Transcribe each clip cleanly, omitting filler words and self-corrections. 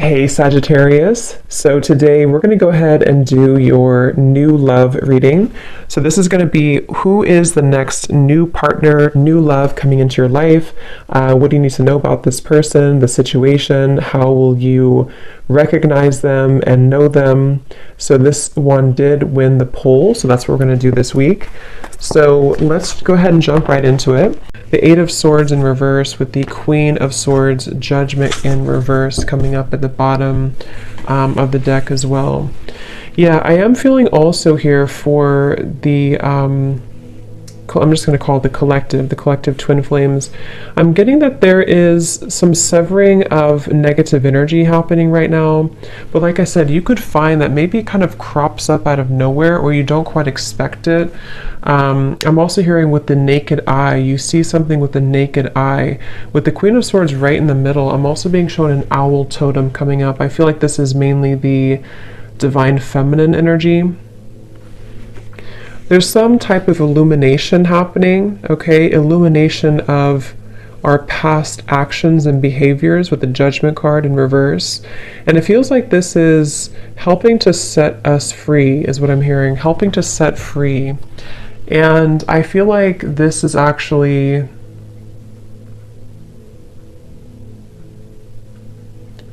Hey Sagittarius, so today we're going to go ahead and do your new love reading. So this is going to be who is the next new partner, new love coming into your life. What do you need to know about this person, the situation? How will you recognize them and know them? So this one did win the poll, so that's what we're going to do this week. So let's go ahead and jump right into it. The Eight of Swords in reverse with the Queen of Swords, Judgment in reverse coming up at the bottom of the deck as well. Yeah, I am feeling also here for the, I'm just going to call it the collective twin flames. I'm getting that there is some severing of negative energy happening right now. But like I said, you could find that maybe it kind of crops up out of nowhere or you don't quite expect it. I'm also hearing with the naked eye, you see something with the naked eye. With the Queen of Swords right in the middle, I'm also being shown an owl totem coming up. I feel like this is mainly the divine feminine energy. There's some type of illumination happening, okay? Illumination of our past actions and behaviors with the Judgment card in reverse. And it feels like this is helping to set us free, is what I'm hearing. Helping to set free. And I feel like this is actually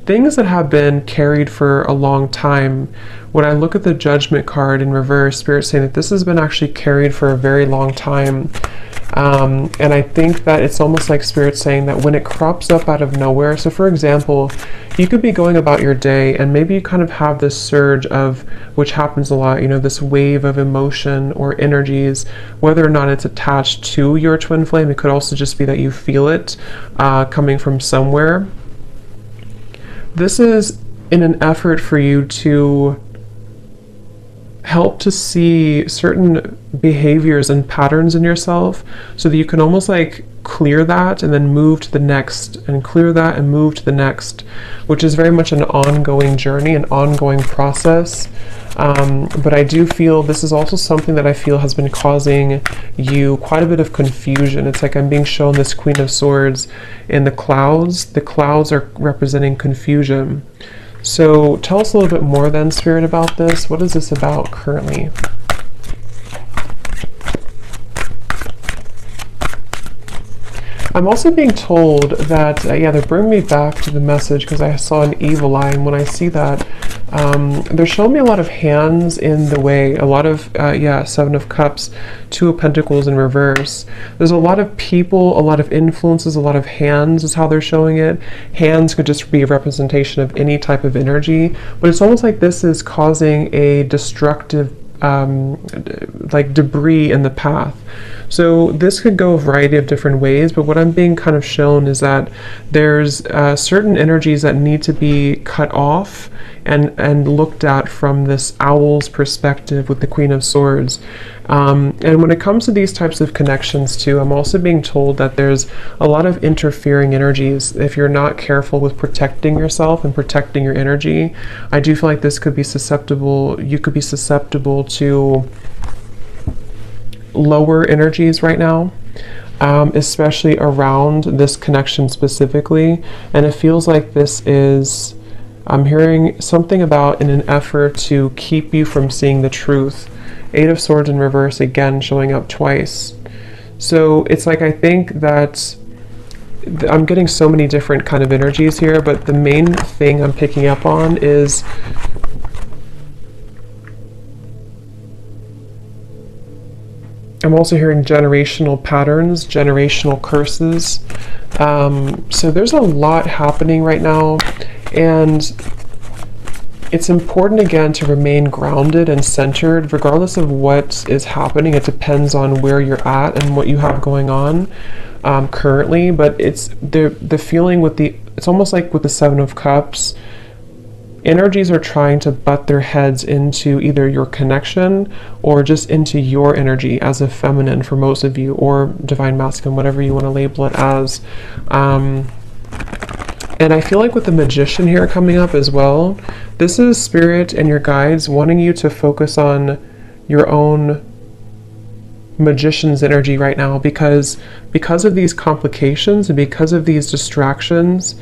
things that have been carried for a long time. When I look at the Judgment card in reverse, Spirit's saying that this has been actually carried for a very long time. And I think that it's almost like Spirit saying that when it crops up out of nowhere, so for example, you could be going about your day and maybe you kind of have this surge of, which happens a lot, you know, this wave of emotion or energies, whether or not it's attached to your twin flame. It could also just be that you feel it coming from somewhere. This is in an effort for you to help to see certain behaviors and patterns in yourself so that you can almost like clear that and then move to the next and clear that and move to the next, which is very much an ongoing journey, an ongoing process. But I do feel this is also something that I feel has been causing you quite a bit of confusion. It's like I'm being shown this Queen of Swords in the clouds. The clouds are representing confusion. So tell us a little bit more then, Spirit, about this. What is this about currently? I'm also being told that, yeah, they're bringing me back to the message because I saw an evil eye, and when I see that, they're showing me a lot of hands in the way, a lot of, Seven of Cups, Two of Pentacles in reverse. There's a lot of people, a lot of influences, a lot of hands is how they're showing it. Hands could just be a representation of any type of energy, but it's almost like this is causing a destructive like debris in the path. So this could go a variety of different ways, but what I'm being kind of shown is that there's certain energies that need to be cut off and looked at from this owl's perspective with the Queen of Swords. And when it comes to these types of connections too, I'm also being told that there's a lot of interfering energies. If you're not careful with protecting yourself and protecting your energy, I do feel like this could be susceptible, you could be susceptible to lower energies right now, especially around this connection specifically. And it feels like this is, I'm hearing something about in an effort to keep you from seeing the truth. Eight of Swords in reverse again showing up twice. So it's like I think that I'm getting so many different kind of energies here, but the main thing I'm picking up on is I'm also hearing generational patterns, generational curses. So there's a lot happening right now, and it's important again to remain grounded and centered regardless of what is happening. It depends on where you're at and what you have going on currently, but it's the feeling with it's almost like with the Seven of Cups, energies are trying to butt their heads into either your connection or just into your energy as a feminine for most of you, or divine masculine, whatever you want to label it as. And I feel like with the Magician here coming up as well, this is Spirit and your guides wanting you to focus on your own Magician's energy right now, because of these complications and because of these distractions,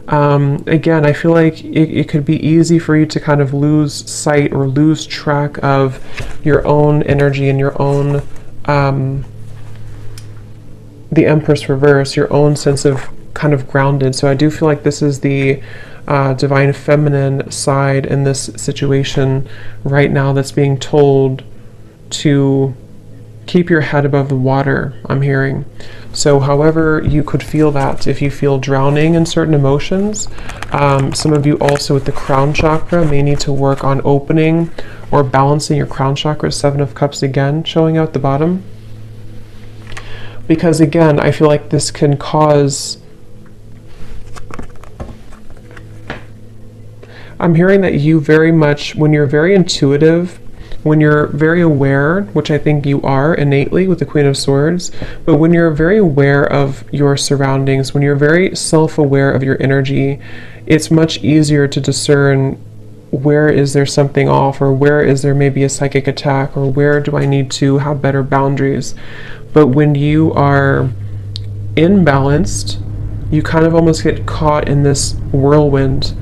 Again, I feel like it could be easy for you to kind of lose sight or lose track of your own energy and your own, the Empress reverse, your own sense of kind of grounded. So I do feel like this is the divine feminine side in this situation right now that's being told to keep your head above the water, I'm hearing. So however you could feel that, if you feel drowning in certain emotions, some of you also with the crown chakra may need to work on opening or balancing your crown chakra. 7 of Cups again showing out the bottom. Because again, I feel like this can cause, I'm hearing that you very much, when you're very intuitive, when you're very aware, which I think you are innately with the Queen of Swords, but when you're very aware of your surroundings, when you're very self-aware of your energy, it's much easier to discern where is there something off, or where is there maybe a psychic attack, or where do I need to have better boundaries. But when you are imbalanced, you kind of almost get caught in this whirlwind.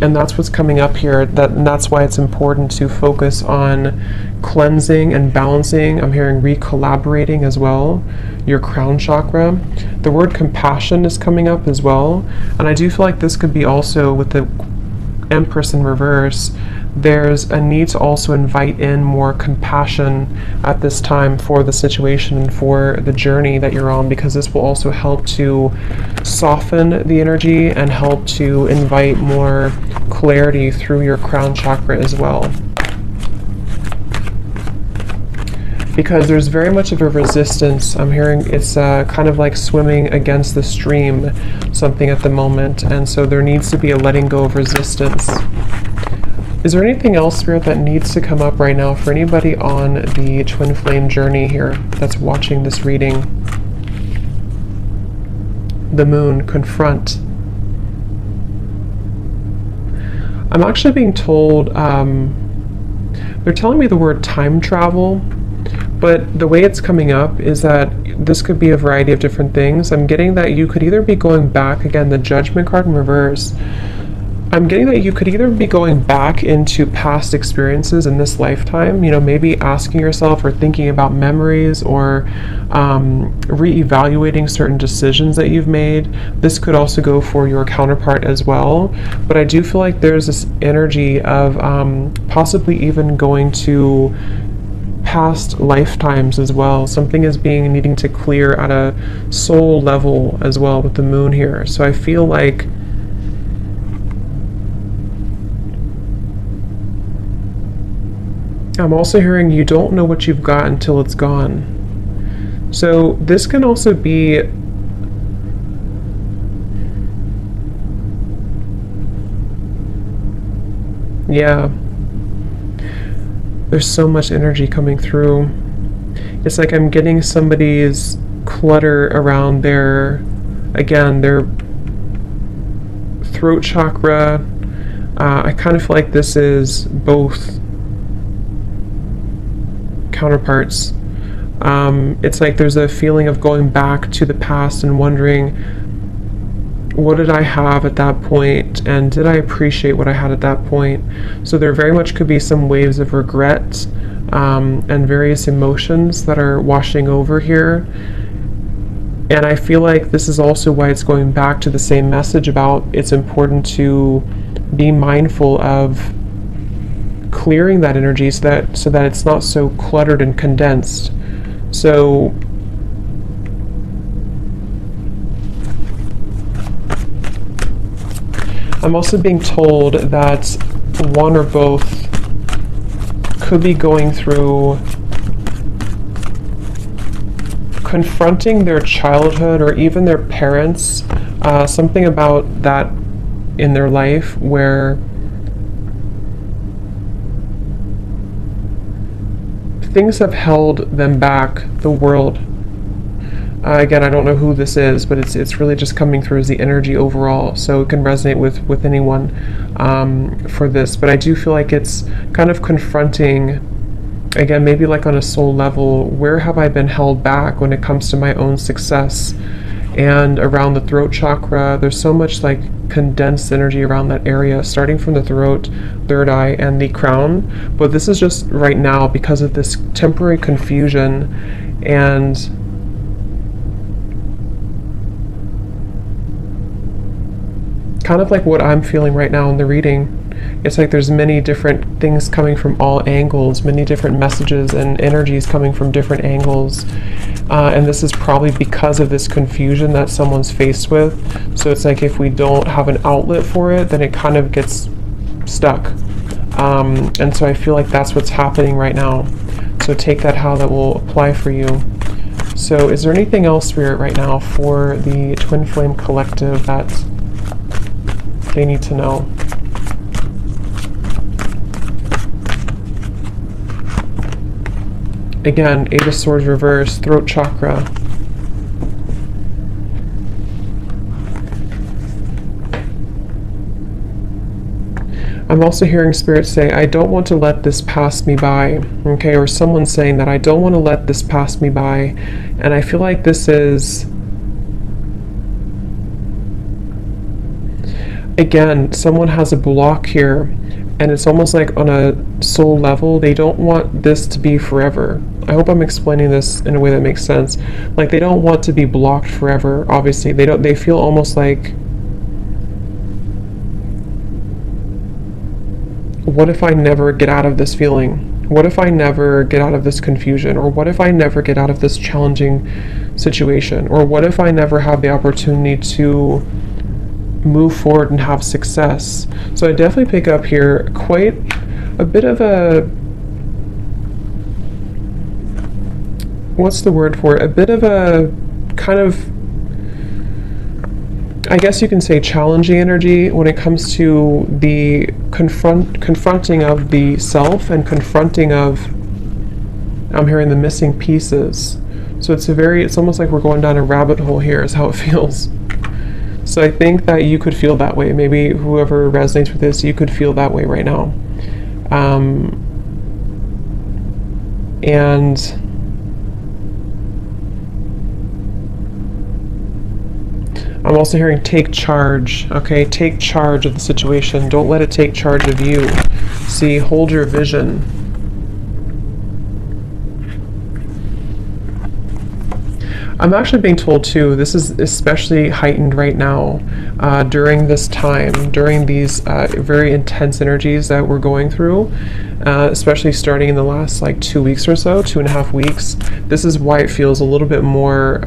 And that's what's coming up here. And that's why it's important to focus on cleansing and balancing. I'm hearing recollaborating as well, your crown chakra. The word compassion is coming up as well. And I do feel like this could be also with the Empress in reverse. There's a need to also invite in more compassion at this time for the situation and for the journey that you're on, because this will also help to soften the energy and help to invite more clarity through your crown chakra as well. Because there's very much of a resistance. I'm hearing it's kind of like swimming against the stream, something at the moment, and so there needs to be a letting go of resistance. Is there anything else, Spirit, that needs to come up right now for anybody on the twin flame journey here that's watching this reading? The Moon, confront. I'm actually being told, they're telling me the word time travel, but the way it's coming up is that this could be a variety of different things. I'm getting that you could either be going back, again, the Judgment card in reverse. I'm getting that you could either be going back into past experiences in this lifetime, you know, maybe asking yourself or thinking about memories, or re-evaluating certain decisions that you've made. This could also go for your counterpart as well. But I do feel like there's this energy of possibly even going to past lifetimes as well. Something is needing to clear at a soul level as well with the Moon here. So I feel like I'm also hearing you don't know what you've got until it's gone. So this can also be there's so much energy coming through. It's like I'm getting somebody's clutter around their throat chakra. I kind of feel like this is both counterparts. It's like there's a feeling of going back to the past and wondering, what did I have at that point, and did I appreciate what I had at that point? So there very much could be some waves of regret and various emotions that are washing over here. And I feel like this is also why it's going back to the same message about it's important to be mindful of clearing that energy so that it's not so cluttered and condensed. So I'm also being told that one or both could be going through confronting their childhood or even their parents, something about that in their life where things have held them back, the world. Again, I don't know who this is, but it's really just coming through as the energy overall, so it can resonate with anyone for this. But I do feel like it's kind of confronting, again, maybe like on a soul level, where have I been held back when it comes to my own success? and around the throat chakra. There's so much like condensed energy around that area, starting from the throat, third eye, and the crown. But this is just right now because of this temporary confusion and kind of like what I'm feeling right now in the reading. It's like there's many different things coming from all angles, many different messages and energies coming from different angles. And this is probably because of this confusion that someone's faced with. So it's like if we don't have an outlet for it, then it kind of gets stuck. And so I feel like that's what's happening right now. So take that how that will apply for you. So is there anything else, Spirit, right now for the Twin Flame Collective that they need to know? Again, Eight of Swords reverse, throat chakra. I'm also hearing Spirit say, I don't want to let this pass me by. Okay, or someone's saying that I don't want to let this pass me by. And I feel like this is, again, someone has a block here. And it's almost like on a soul level, they don't want this to be forever. I hope I'm explaining this in a way that makes sense. Like they don't want to be blocked forever, obviously. They feel almost like, what if I never get out of this feeling? What if I never get out of this confusion? Or what if I never get out of this challenging situation? Or what if I never have the opportunity to move forward and have success? So I definitely pick up here quite a bit of a, what's the word for it? A bit of a kind of, I guess you can say, challenging energy when it comes to the confronting of the self and confronting of, I'm hearing the missing pieces. So it's almost like we're going down a rabbit hole here is how it feels. So I think that you could feel that way. Maybe whoever resonates with this, you could feel that way right now. And I'm also hearing take charge. Okay, take charge of the situation. Don't let it take charge of you. See, hold your vision. I'm actually being told too, this is especially heightened right now during this time, during these very intense energies that we're going through, especially starting in the last like 2 weeks or so, 2.5 weeks. This is why it feels a little bit more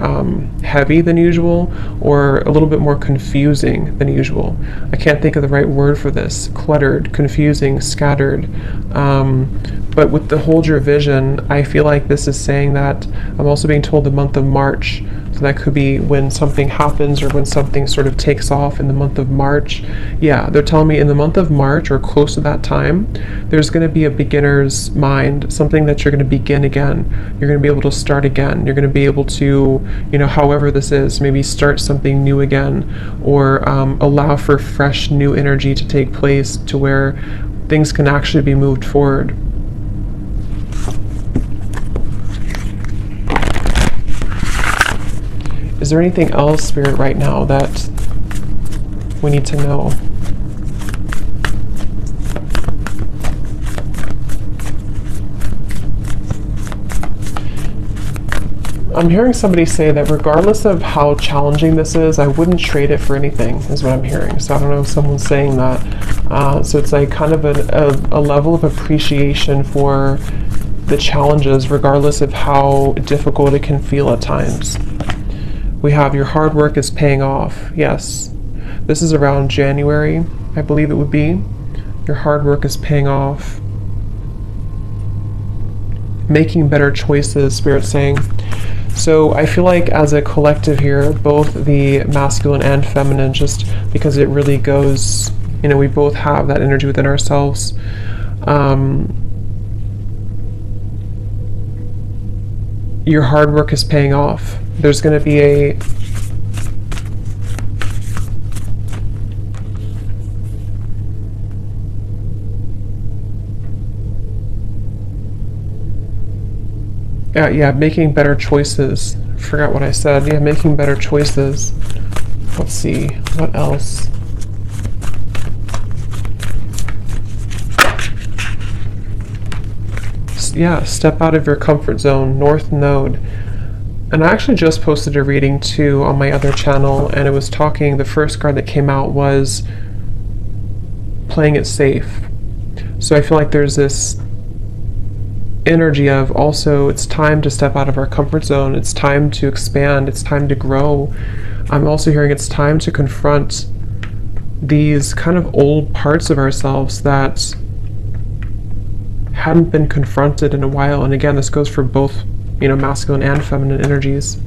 heavy than usual, or a little bit more confusing than usual. I can't think of the right word for this. Cluttered, confusing, scattered. But with the hold your vision, I feel like this is saying that I'm also being told the month of March. So that could be when something happens or when something sort of takes off in the month of March. Yeah, they're telling me in the month of March or close to that time, there's going to be a beginner's mind, something that you're going to begin again. You're going to be able to start again. You're going to be able to, however this is, maybe start something new again, or allow for fresh new energy to take place to where things can actually be moved forward. Is there anything else, Spirit, right now that we need to know? I'm hearing somebody say that regardless of how challenging this is, I wouldn't trade it for anything, is what I'm hearing. So I don't know if someone's saying that. So it's like kind of a level of appreciation for the challenges, regardless of how difficult it can feel at times. We have your hard work is paying off. Yes. This is around January, I believe it would be. Your hard work is paying off. Making better choices, Spirit's saying. So I feel like as a collective here, both the masculine and feminine, just because it really goes, we both have that energy within ourselves. Your hard work is paying off. There's going to be a making better choices forgot what I said. Yeah, making better choices. Let's see, what else? Yeah, step out of your comfort zone, North Node. And I actually just posted a reading too on my other channel, and it was talking, the first card that came out was playing it safe. So I feel like there's this energy of also it's time to step out of our comfort zone, it's time to expand, it's time to grow. I'm also hearing it's time to confront these kind of old parts of ourselves that hadn't been confronted in a while. And again, this goes for both, you know, masculine and feminine energies.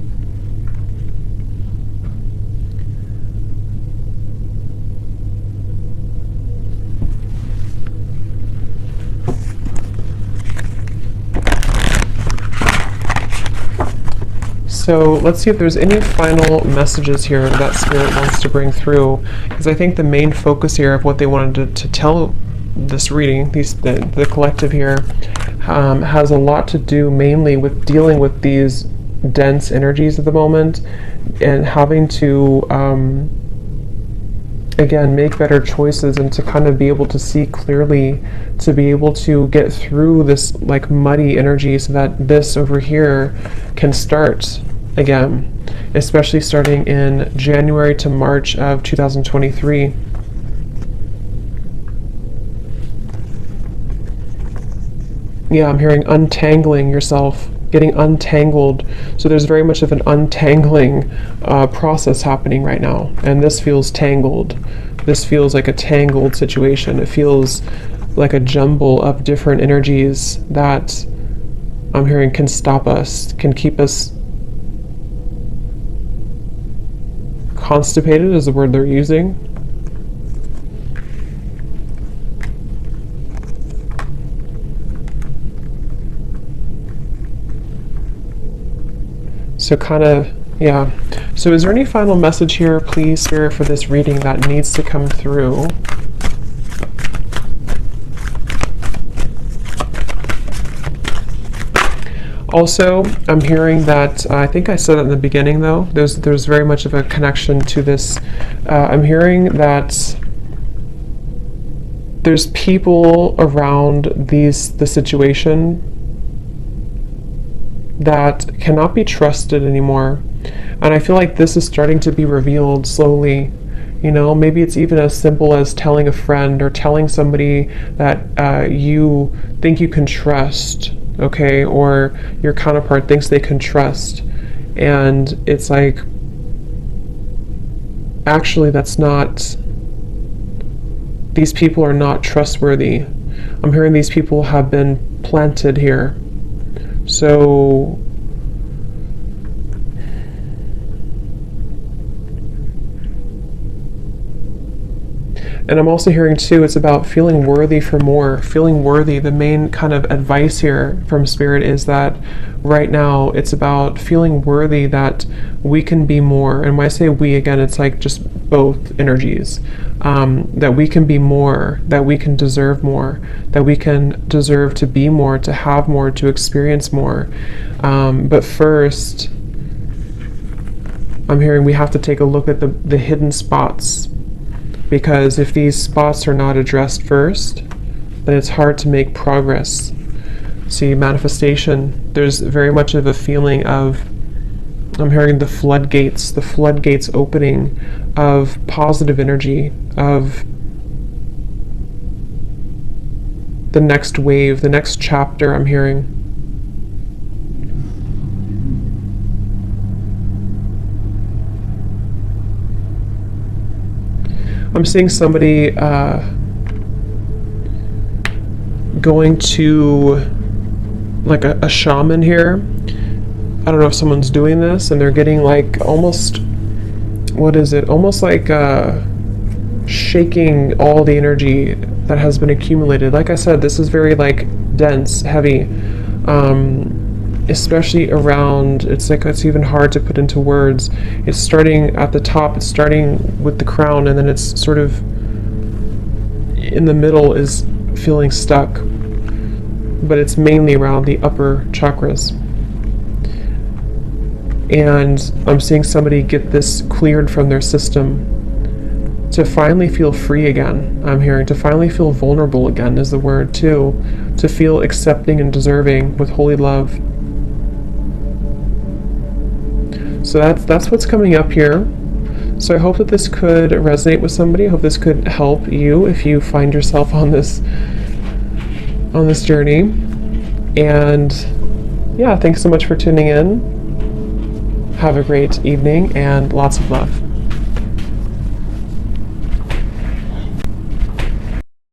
So let's see if there's any final messages here that Spirit wants to bring through, because I think the main focus here of what they wanted to tell this reading, the collective here, has a lot to do mainly with dealing with these dense energies at the moment and having to again make better choices and to kind of be able to see clearly, to be able to get through this like muddy energy so that this over here can start again, especially starting in January to March of 2023. Yeah, I'm hearing untangling yourself, getting untangled. So there's very much of an untangling process happening right now. And this feels tangled. This feels like a tangled situation. It feels like a jumble of different energies that I'm hearing can stop us, can keep us constipated is the word they're using. So kind of, yeah. So is there any final message here, please, Spirit, for this reading that needs to come through? Also, I'm hearing that, I think I said it in the beginning though, there's very much of a connection to this. I'm hearing that there's people around the situation that cannot be trusted anymore. And I feel like this is starting to be revealed slowly. You know, maybe it's even as simple as telling a friend or telling somebody that you think you can trust, okay, or your counterpart thinks they can trust. And it's like, actually, that's not, these people are not trustworthy. I'm hearing these people have been planted here. So and I'm also hearing too, it's about feeling worthy for more, feeling worthy. The main kind of advice here from Spirit is that right now it's about feeling worthy that we can be more. And when I say we, again, it's like just both energies. That we can be more, that we can deserve more, that we can deserve to be more, to have more, to experience more. But first, I'm hearing we have to take a look at the hidden spots. Because if these spots are not addressed first, then it's hard to make progress. See, manifestation, there's very much of a feeling of, I'm hearing the floodgates opening of positive energy, of the next wave, the next chapter, I'm hearing. I'm seeing somebody going to like a shaman here. I don't know if someone's doing this and they're getting like almost, what is it? Almost like shaking all the energy that has been accumulated. Like I said, this is very like dense, heavy, especially around, it's like it's even hard to put into words. It's starting at the top, it's starting with the crown, and then it's sort of in the middle is feeling stuck, but it's mainly around the upper chakras. And I'm seeing somebody get this cleared from their system to finally feel free again. I'm hearing to finally feel vulnerable again is the word too. To feel accepting and deserving with holy love. So that's what's coming up here. So I hope that this could resonate with somebody. I hope this could help you if you find yourself on this journey. And yeah, thanks so much for tuning in. Have a great evening and lots of love.